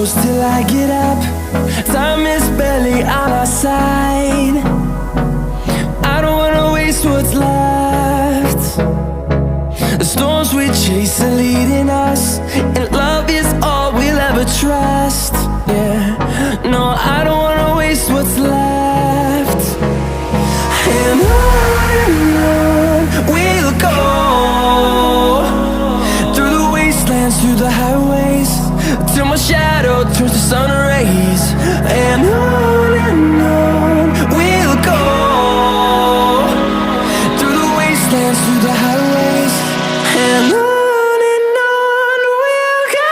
close till I get up. Time is barely on our side. I don't wanna waste what's left. The storms we chase are leading us, and love is all we'll ever trust. Yeah, no, I don't wanna waste what's left. And on we'll go, through the wastelands, through the highways, till my shadow turns to sun rays. And on we'll go, through the wastelands, through the highways, and on we'll go.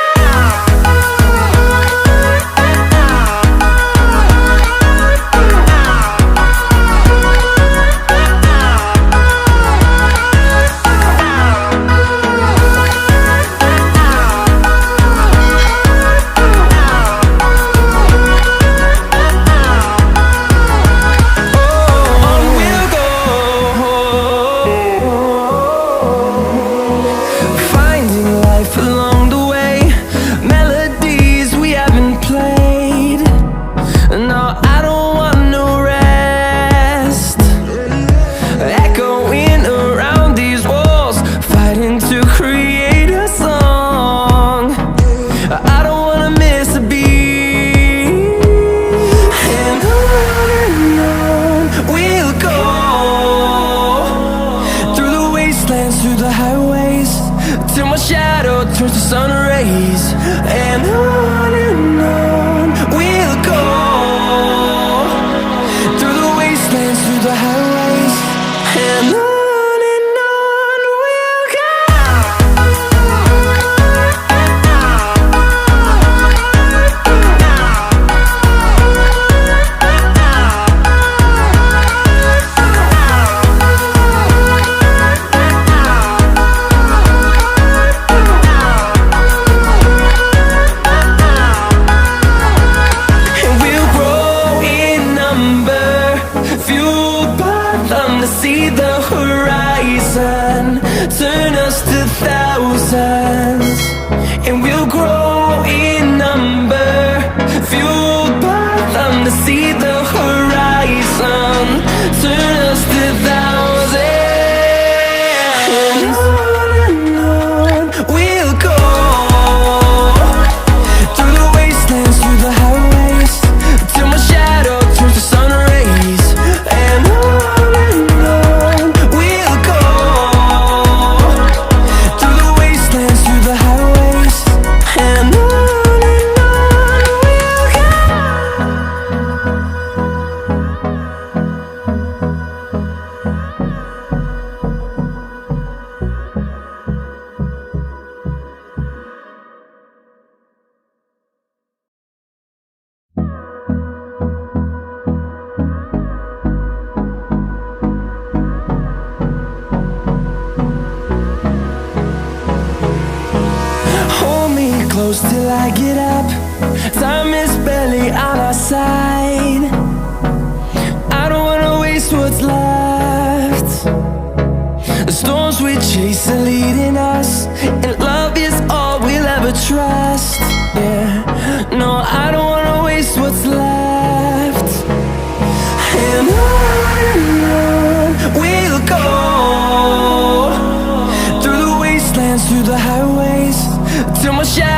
Through the highways, till my shadow turns to sun rays. And on we'll go, through the wastelands, through the highways, and on we'll go. See the horizon, turn us to thousands, and we'll grow in number, fueled by them. To see the horizon, turn us to thousands, and on we'll go, through the wastelands, through the highways, till my shadow turns to sun rays. And close till I get up. Time is barely on our side. I don't wanna waste what's left. The storms we chase are leading us, and love is all we'll ever trust. Yeah, no, I don't wanna waste what's left. And on we'll go, through the wastelands, through the highways, till my shadow